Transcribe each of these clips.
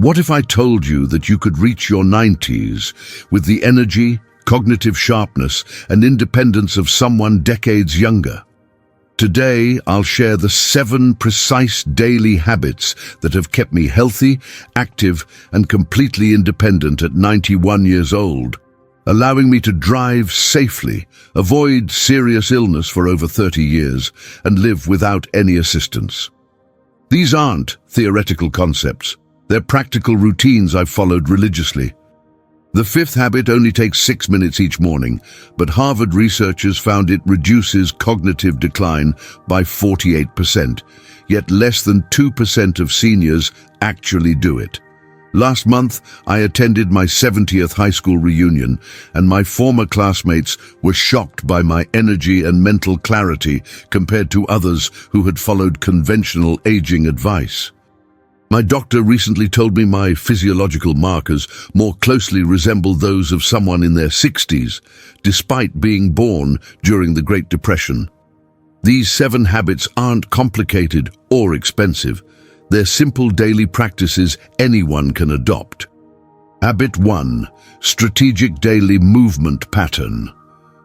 What if I told you that you could reach your 90s with the energy, cognitive sharpness, and independence of someone decades younger? Today, I'll share the 7 precise daily habits that have kept me healthy, active, and completely independent at 91 years old, allowing me to drive safely, avoid serious illness for over 30 years, and live without any assistance. These aren't theoretical concepts. They're practical routines I've followed religiously. The 5th habit only takes 6 minutes each morning, but Harvard researchers found it reduces cognitive decline by 48%, yet less than 2% of seniors actually do it. Last month, I attended my 70th high school reunion, and my former classmates were shocked by my energy and mental clarity compared to others who had followed conventional aging advice. My doctor recently told me my physiological markers more closely resemble those of someone in their 60s, despite being born during the Great Depression. These 7 habits aren't complicated or expensive. They're simple daily practices anyone can adopt. Habit 1. Strategic daily movement pattern.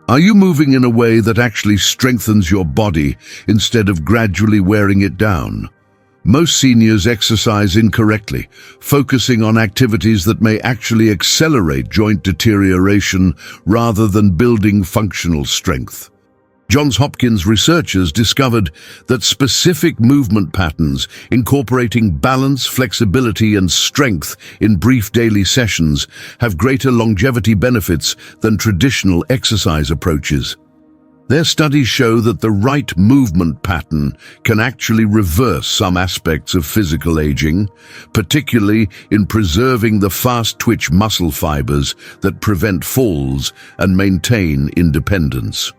Are you moving in a way that actually strengthens your body instead of gradually wearing it down? Most seniors exercise incorrectly, focusing on activities that may actually accelerate joint deterioration rather than building functional strength. Johns Hopkins researchers discovered that specific movement patterns incorporating balance, flexibility, and strength in brief daily sessions have greater longevity benefits than traditional exercise approaches. Their studies show that the right movement pattern can actually reverse some aspects of physical aging, particularly in preserving the fast-twitch muscle fibers that prevent falls and maintain independence.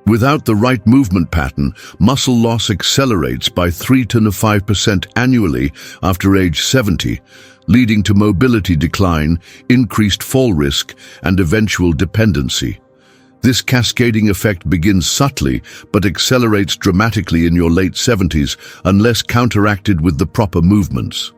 Without the right movement pattern, muscle loss accelerates by 3 to 5% annually after age 70, leading to mobility decline, increased fall risk, and eventual dependency. This cascading effect begins subtly but accelerates dramatically in your late 70s unless counteracted with the proper movements.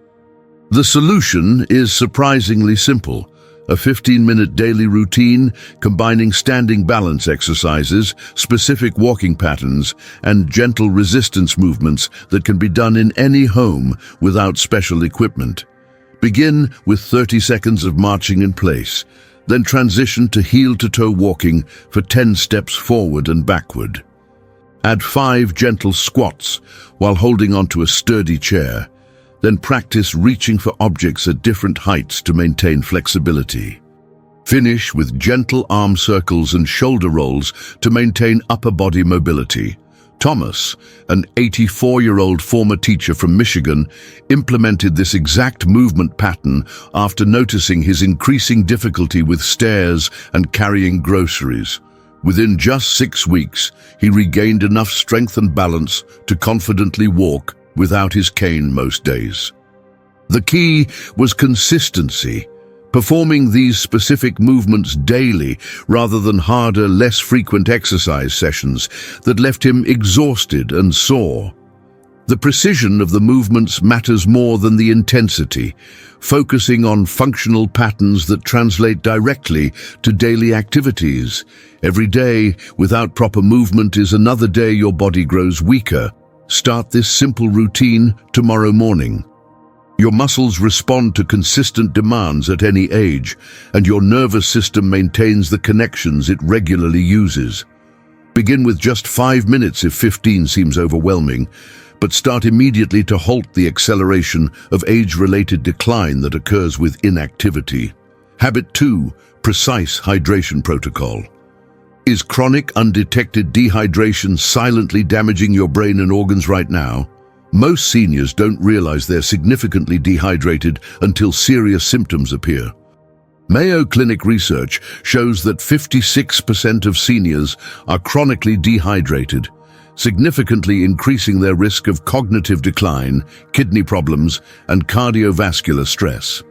The solution is surprisingly simple. A 15-minute daily routine combining standing balance exercises, specific walking patterns, and gentle resistance movements that can be done in any home without special equipment. Begin with 30 seconds of marching in place. Then transition to heel-to-toe walking for 10 steps forward and backward. Add 5 gentle squats while holding onto a sturdy chair. Then practice reaching for objects at different heights to maintain flexibility. Finish with gentle arm circles and shoulder rolls to maintain upper body mobility. Thomas, an 84-year-old former teacher from Michigan, implemented this exact movement pattern after noticing his increasing difficulty with stairs and carrying groceries. Within just 6 weeks, he regained enough strength and balance to confidently walk without his cane most days. The key was consistency, performing these specific movements daily rather than harder, less frequent exercise sessions that left him exhausted and sore. The precision of the movements matters more than the intensity, focusing on functional patterns that translate directly to daily activities. Every day without proper movement is another day your body grows weaker. Start this simple routine tomorrow morning. Your muscles respond to consistent demands at any age, and your nervous system maintains the connections it regularly uses. Begin with just 5 minutes if 15 seems overwhelming, but start immediately to halt the acceleration of age-related decline that occurs with inactivity. Habit 2. Precise hydration protocol. Is chronic, undetected dehydration silently damaging your brain and organs right now? Most seniors don't realize they're significantly dehydrated until serious symptoms appear. Mayo Clinic research shows that 56% of seniors are chronically dehydrated, significantly increasing their risk of cognitive decline, kidney problems, and cardiovascular stress.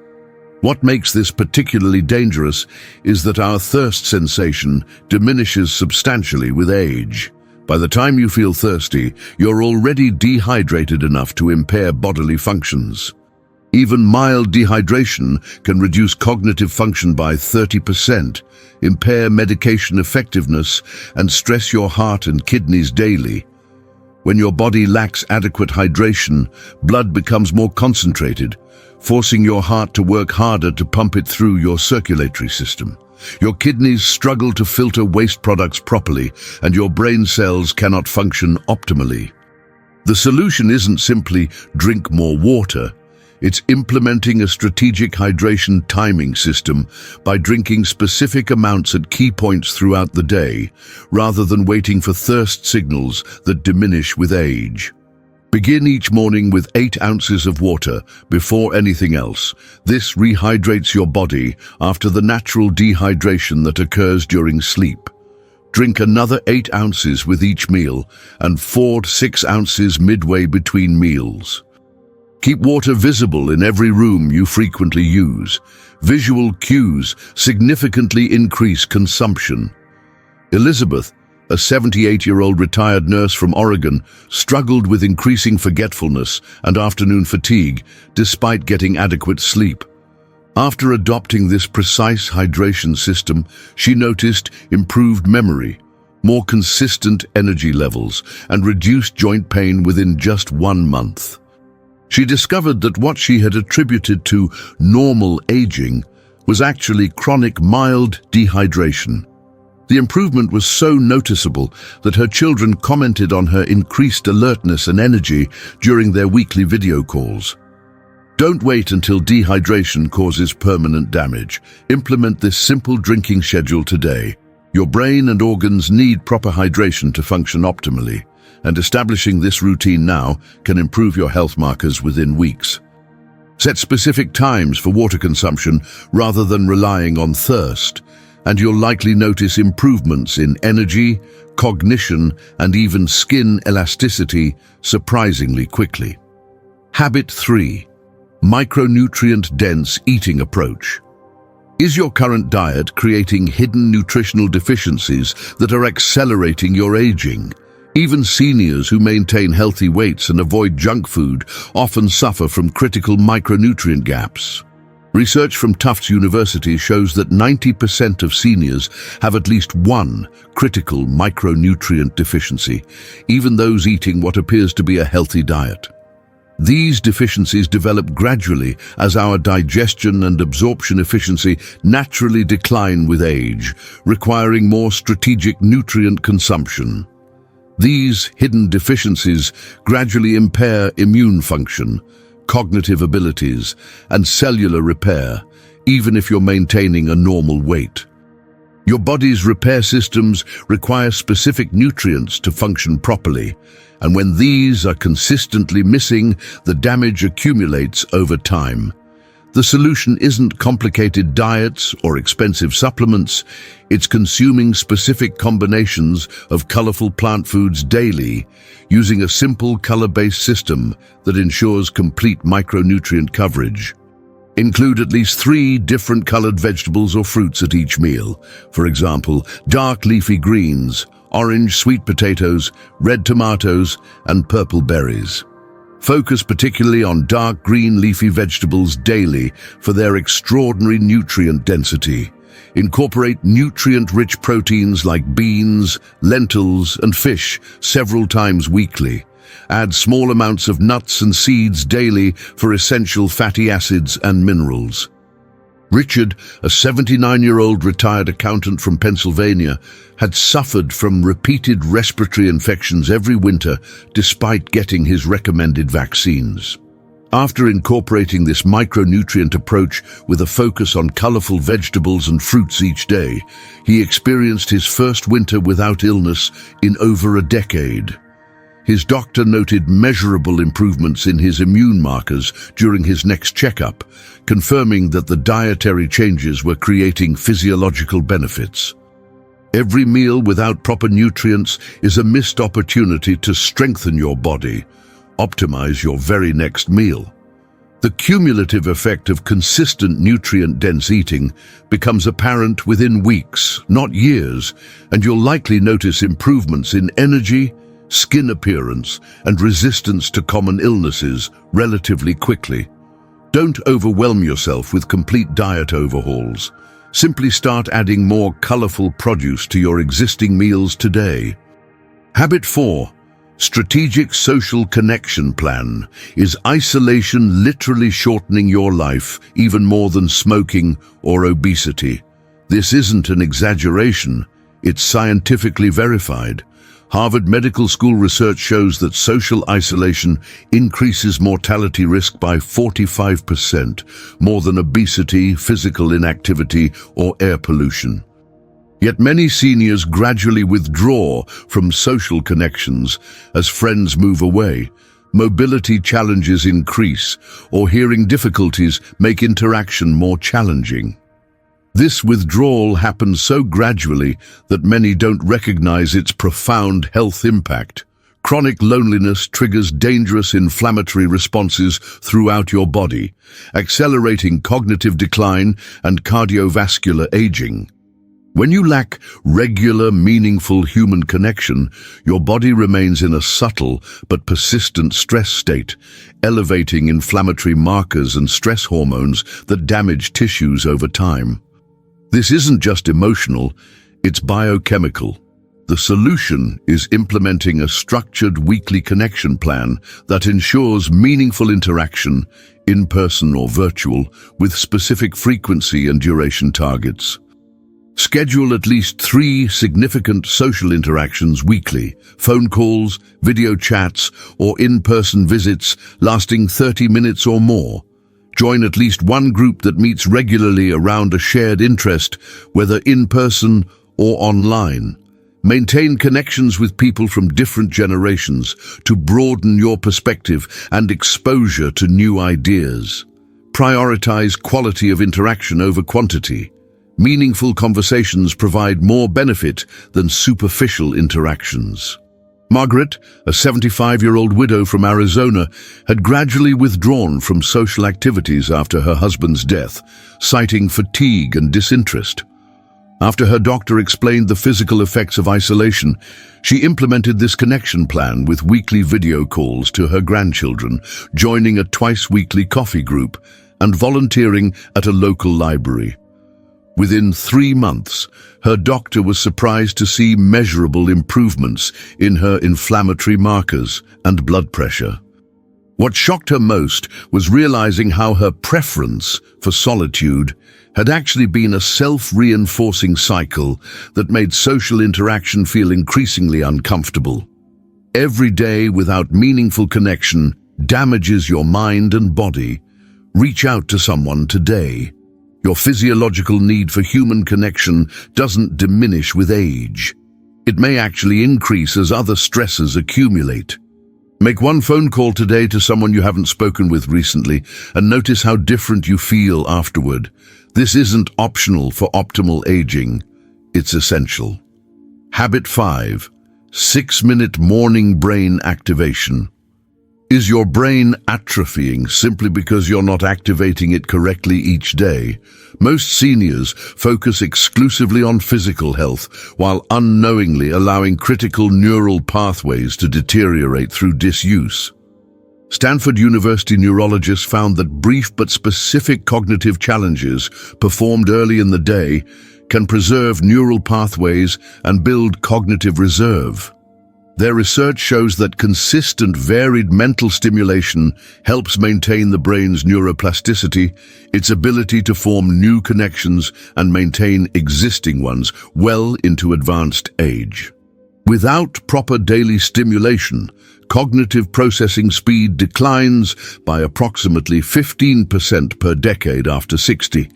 What makes this particularly dangerous is that our thirst sensation diminishes substantially with age. By the time you feel thirsty, you're already dehydrated enough to impair bodily functions. Even mild dehydration can reduce cognitive function by 30%, impair medication effectiveness, and stress your heart and kidneys daily. When your body lacks adequate hydration, blood becomes more concentrated, forcing your heart to work harder to pump it through your circulatory system. Your kidneys struggle to filter waste products properly, and your brain cells cannot function optimally. The solution isn't simply drink more water. It's implementing a strategic hydration timing system by drinking specific amounts at key points throughout the day, rather than waiting for thirst signals that diminish with age. Begin each morning with 8 ounces of water before anything else. This rehydrates your body after the natural dehydration that occurs during sleep. Drink another 8 ounces with each meal and 4 to 6 ounces midway between meals. Keep water visible in every room you frequently use. Visual cues significantly increase consumption. Elizabeth, a 78-year-old retired nurse from Oregon, struggled with increasing forgetfulness and afternoon fatigue despite getting adequate sleep. After adopting this precise hydration system, she noticed improved memory, more consistent energy levels, and reduced joint pain within just 1 month. She discovered that what she had attributed to normal aging was actually chronic mild dehydration. The improvement was so noticeable that her children commented on her increased alertness and energy during their weekly video calls. Don't wait until dehydration causes permanent damage. Implement this simple drinking schedule today. Your brain and organs need proper hydration to function optimally, and establishing this routine now can improve your health markers within weeks. Set specific times for water consumption rather than relying on thirst, and you'll likely notice improvements in energy, cognition, and even skin elasticity surprisingly quickly. Habit 3. Micronutrient-dense eating approach. Is your current diet creating hidden nutritional deficiencies that are accelerating your aging? Even seniors who maintain healthy weights and avoid junk food often suffer from critical micronutrient gaps. Research from Tufts University shows that 90% of seniors have at least one critical micronutrient deficiency, even those eating what appears to be a healthy diet. These deficiencies develop gradually as our digestion and absorption efficiency naturally decline with age, requiring more strategic nutrient consumption. These hidden deficiencies gradually impair immune function, cognitive abilities, and cellular repair, even if you're maintaining a normal weight. Your body's repair systems require specific nutrients to function properly, and when these are consistently missing, the damage accumulates over time. The solution isn't complicated diets or expensive supplements, it's consuming specific combinations of colorful plant foods daily, using a simple color-based system that ensures complete micronutrient coverage. Include at least 3 different colored vegetables or fruits at each meal. For example, dark leafy greens, orange sweet potatoes, red tomatoes, and purple berries. Focus particularly on dark green leafy vegetables daily for their extraordinary nutrient density. Incorporate nutrient-rich proteins like beans, lentils, and fish several times weekly. Add small amounts of nuts and seeds daily for essential fatty acids and minerals. Richard, a 79-year-old retired accountant from Pennsylvania, had suffered from repeated respiratory infections every winter despite getting his recommended vaccines. After incorporating this micronutrient approach with a focus on colorful vegetables and fruits each day, he experienced his first winter without illness in over a decade. His doctor noted measurable improvements in his immune markers during his next checkup, confirming that the dietary changes were creating physiological benefits. Every meal without proper nutrients is a missed opportunity to strengthen your body. Optimize your very next meal. The cumulative effect of consistent nutrient-dense eating becomes apparent within weeks, not years, and you'll likely notice improvements in energy, skin appearance, and resistance to common illnesses relatively quickly. Don't overwhelm yourself with complete diet overhauls. Simply start adding more colorful produce to your existing meals today. Habit 4. Strategic social connection plan. Is isolation literally shortening your life even more than smoking or obesity? This isn't an exaggeration. It's scientifically verified. Harvard Medical School research shows that social isolation increases mortality risk by 45%, more than obesity, physical inactivity, or air pollution. Yet many seniors gradually withdraw from social connections as friends move away, mobility challenges increase, or hearing difficulties make interaction more challenging. This withdrawal happens so gradually that many don't recognize its profound health impact. Chronic loneliness triggers dangerous inflammatory responses throughout your body, accelerating cognitive decline and cardiovascular aging. When you lack regular, meaningful human connection, your body remains in a subtle but persistent stress state, elevating inflammatory markers and stress hormones that damage tissues over time. This isn't just emotional, it's biochemical. The solution is implementing a structured weekly connection plan that ensures meaningful interaction, in-person or virtual, with specific frequency and duration targets. Schedule at least 3 significant social interactions weekly: phone calls, video chats, or in-person visits lasting 30 minutes or more. Join at least one group that meets regularly around a shared interest, whether in person or online. Maintain connections with people from different generations to broaden your perspective and exposure to new ideas. Prioritize quality of interaction over quantity. Meaningful conversations provide more benefit than superficial interactions. Margaret, a 75-year-old widow from Arizona, had gradually withdrawn from social activities after her husband's death, citing fatigue and disinterest. After her doctor explained the physical effects of isolation, she implemented this connection plan with weekly video calls to her grandchildren, joining a twice-weekly coffee group, and volunteering at a local library. Within 3 months, her doctor was surprised to see measurable improvements in her inflammatory markers and blood pressure. What shocked her most was realizing how her preference for solitude had actually been a self-reinforcing cycle that made social interaction feel increasingly uncomfortable. Every day without meaningful connection damages your mind and body. Reach out to someone today. Your physiological need for human connection doesn't diminish with age. It may actually increase as other stresses accumulate. Make one phone call today to someone you haven't spoken with recently and notice how different you feel afterward. This isn't optional for optimal aging. It's essential. Habit 5. 6-minute morning brain activation. Is your brain atrophying simply because you're not activating it correctly each day? Most seniors focus exclusively on physical health while unknowingly allowing critical neural pathways to deteriorate through disuse. Stanford University neurologists found that brief but specific cognitive challenges performed early in the day can preserve neural pathways and build cognitive reserve. Their research shows that consistent, varied mental stimulation helps maintain the brain's neuroplasticity, its ability to form new connections and maintain existing ones well into advanced age. Without proper daily stimulation, cognitive processing speed declines by approximately 15% per decade after 60,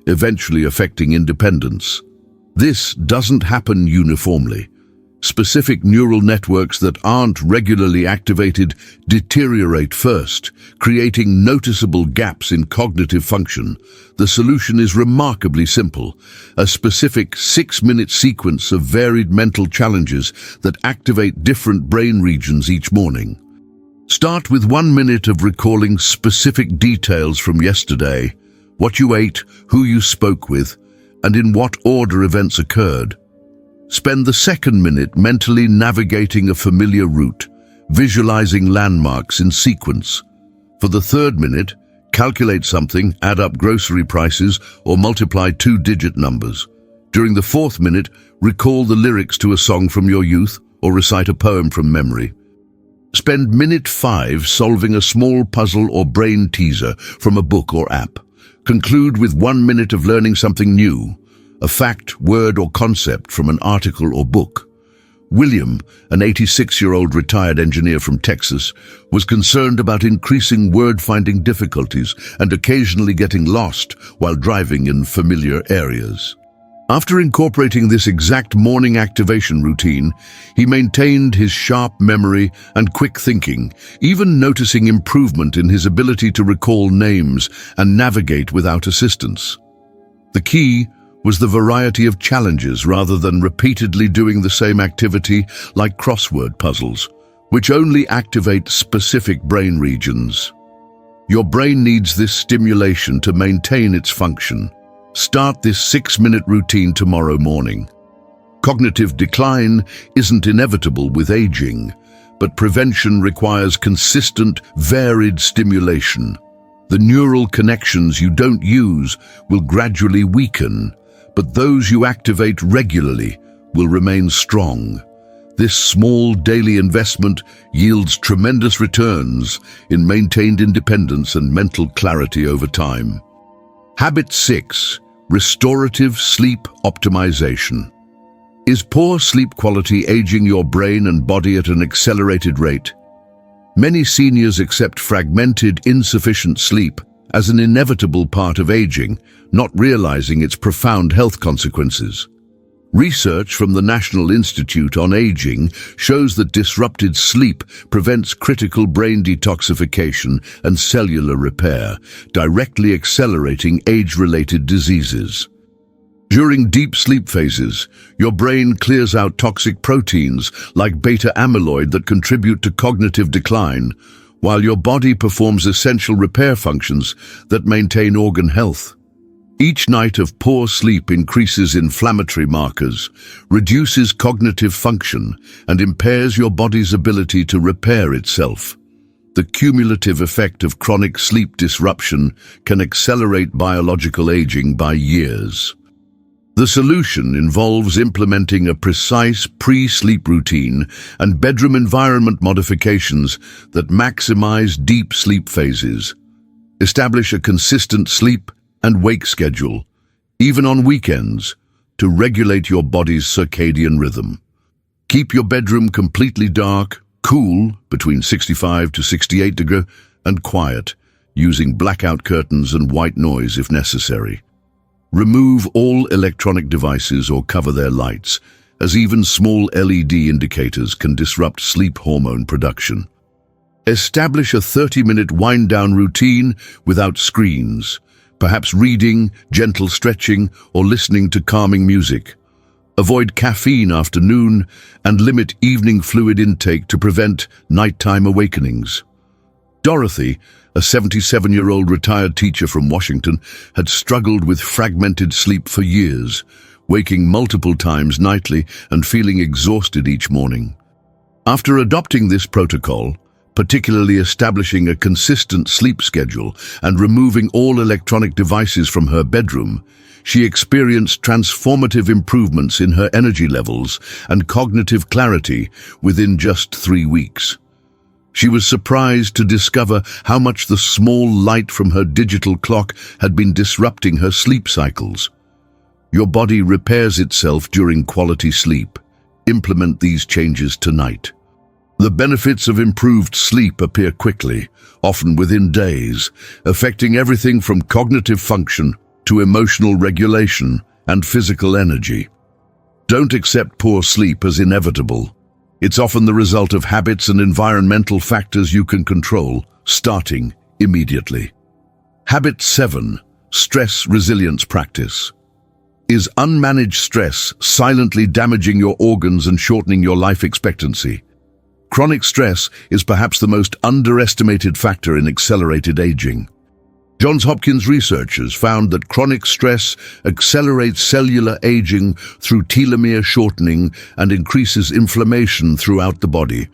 eventually affecting independence. This doesn't happen uniformly. Specific neural networks that aren't regularly activated deteriorate first, creating noticeable gaps in cognitive function. The solution is remarkably simple: a specific 6-minute sequence of varied mental challenges that activate different brain regions each morning. Start with 1 minute of recalling specific details from yesterday: what you ate, who you spoke with, and in what order events occurred. Spend the second minute mentally navigating a familiar route, visualizing landmarks in sequence. For the third minute, calculate something, add up grocery prices, or multiply two-digit numbers. During the fourth minute, recall the lyrics to a song from your youth or recite a poem from memory. Spend minute 5 solving a small puzzle or brain teaser from a book or app. Conclude with 1 minute of learning something new, a fact, word, or concept from an article or book. William, an 86-year-old retired engineer from Texas, was concerned about increasing word-finding difficulties and occasionally getting lost while driving in familiar areas. After incorporating this exact morning activation routine, he maintained his sharp memory and quick thinking, even noticing improvement in his ability to recall names and navigate without assistance. The key was the variety of challenges rather than repeatedly doing the same activity like crossword puzzles, which only activate specific brain regions. Your brain needs this stimulation to maintain its function. Start this 6-minute routine tomorrow morning. Cognitive decline isn't inevitable with aging, but prevention requires consistent, varied stimulation. The neural connections you don't use will gradually weaken, but those you activate regularly will remain strong. This small daily investment yields tremendous returns in maintained independence and mental clarity over time. Habit 6. Restorative sleep optimization. Is poor sleep quality aging your brain and body at an accelerated rate? Many seniors accept fragmented, insufficient sleep as an inevitable part of aging, not realizing its profound health consequences. Research from the National Institute on Aging shows that disrupted sleep prevents critical brain detoxification and cellular repair, directly accelerating age-related diseases. During deep sleep phases, your brain clears out toxic proteins like beta amyloid that contribute to cognitive decline, while your body performs essential repair functions that maintain organ health. Each night of poor sleep increases inflammatory markers, reduces cognitive function, and impairs your body's ability to repair itself. The cumulative effect of chronic sleep disruption can accelerate biological aging by years. The solution involves implementing a precise pre-sleep routine and bedroom environment modifications that maximize deep sleep phases. Establish a consistent sleep and wake schedule, even on weekends, to regulate your body's circadian rhythm. Keep your bedroom completely dark, cool, between 65 to 68 degrees, and quiet, using blackout curtains and white noise if necessary. Remove all electronic devices or cover their lights, as even small LED indicators can disrupt sleep hormone production. Establish a 30-minute wind-down routine without screens, perhaps reading, gentle stretching, or listening to calming music. Avoid caffeine after noon and limit evening fluid intake to prevent nighttime awakenings. Dorothy, a 77-year-old retired teacher from Washington, had struggled with fragmented sleep for years, waking multiple times nightly and feeling exhausted each morning. After adopting this protocol, particularly establishing a consistent sleep schedule and removing all electronic devices from her bedroom, she experienced transformative improvements in her energy levels and cognitive clarity within just 3 weeks. She was surprised to discover how much the small light from her digital clock had been disrupting her sleep cycles. Your body repairs itself during quality sleep. Implement these changes tonight. The benefits of improved sleep appear quickly, often within days, affecting everything from cognitive function to emotional regulation and physical energy. Don't accept poor sleep as inevitable. It's often the result of habits and environmental factors you can control, starting immediately. Habit 7. Stress resilience practice. Is unmanaged stress silently damaging your organs and shortening your life expectancy? Chronic stress is perhaps the most underestimated factor in accelerated aging. Johns Hopkins researchers found that chronic stress accelerates cellular aging through telomere shortening and increases inflammation throughout the body.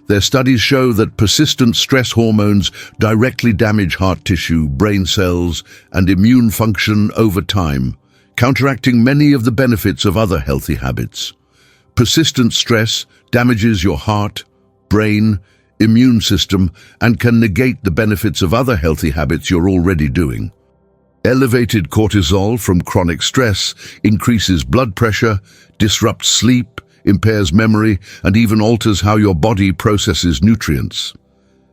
Their studies show that persistent stress hormones directly damage heart tissue, brain cells, and immune function over time, counteracting many of the benefits of other healthy habits. Persistent stress damages your heart, brain, immune system, and can negate the benefits of other healthy habits you're already doing. Elevated cortisol from chronic stress increases blood pressure, disrupts sleep, impairs memory, and even alters how your body processes nutrients.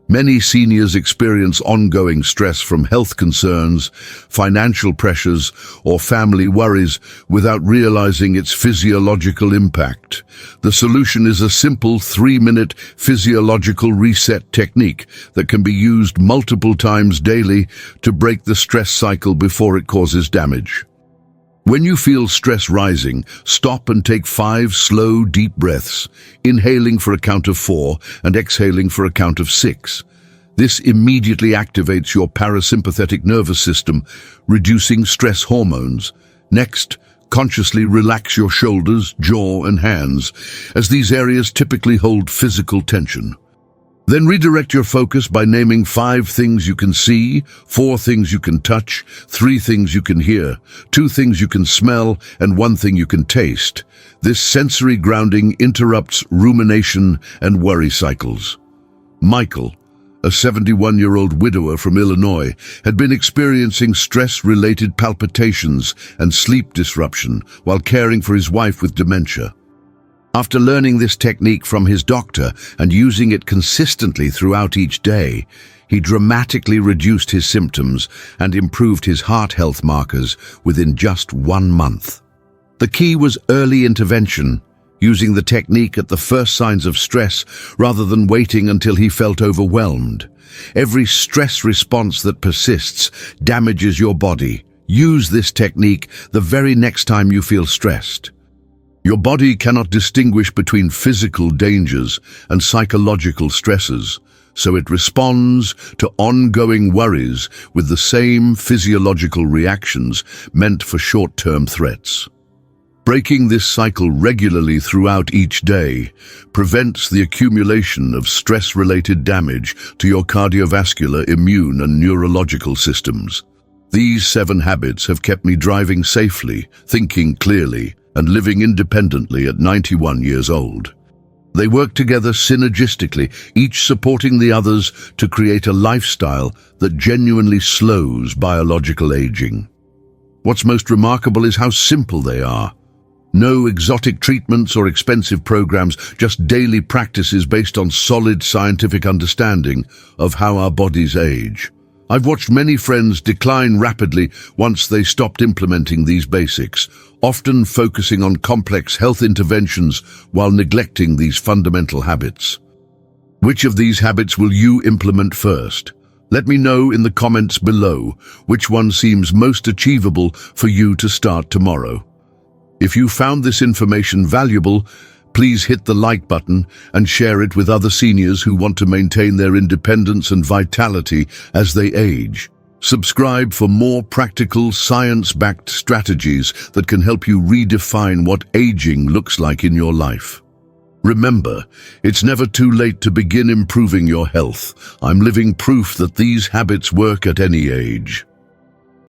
Many seniors experience ongoing stress from health concerns, financial pressures, or family worries without realizing its physiological impact. The solution is a simple 3-minute physiological reset technique that can be used multiple times daily to break the stress cycle before it causes damage. When you feel stress rising, stop and take 5 slow, deep breaths, inhaling for a count of 4 and exhaling for a count of 6. This immediately activates your parasympathetic nervous system, reducing stress hormones. Next, consciously relax your shoulders, jaw, and hands, as these areas typically hold physical tension. Then redirect your focus by naming 5 things you can see, 4 things you can touch, 3 things you can hear, 2 things you can smell, and 1 thing you can taste. This sensory grounding interrupts rumination and worry cycles. Michael, a 71-year-old widower from Illinois, had been experiencing stress-related palpitations and sleep disruption while caring for his wife with dementia. After learning this technique from his doctor and using it consistently throughout each day, he dramatically reduced his symptoms and improved his heart health markers within just 1 month. The key was early intervention, using the technique at the first signs of stress rather than waiting until he felt overwhelmed. Every stress response that persists damages your body. Use this technique the very next time you feel stressed. Your body cannot distinguish between physical dangers and psychological stresses, so it responds to ongoing worries with the same physiological reactions meant for short-term threats. Breaking this cycle regularly throughout each day prevents the accumulation of stress-related damage to your cardiovascular, immune, and neurological systems. These 7 habits have kept me driving safely, thinking clearly, and living independently at 91 years old. They work together synergistically, each supporting the others to create a lifestyle that genuinely slows biological aging. What's most remarkable is how simple they are. No exotic treatments or expensive programs, just daily practices based on solid scientific understanding of how our bodies age. I've watched many friends decline rapidly once they stopped implementing these basics, often focusing on complex health interventions while neglecting these fundamental habits. Which of these habits will you implement first? Let me know in the comments below which one seems most achievable for you to start tomorrow. If you found this information valuable, please hit the like button and share it with other seniors who want to maintain their independence and vitality as they age. Subscribe for more practical, science-backed strategies that can help you redefine what aging looks like in your life. Remember, it's never too late to begin improving your health. I'm living proof that these habits work at any age.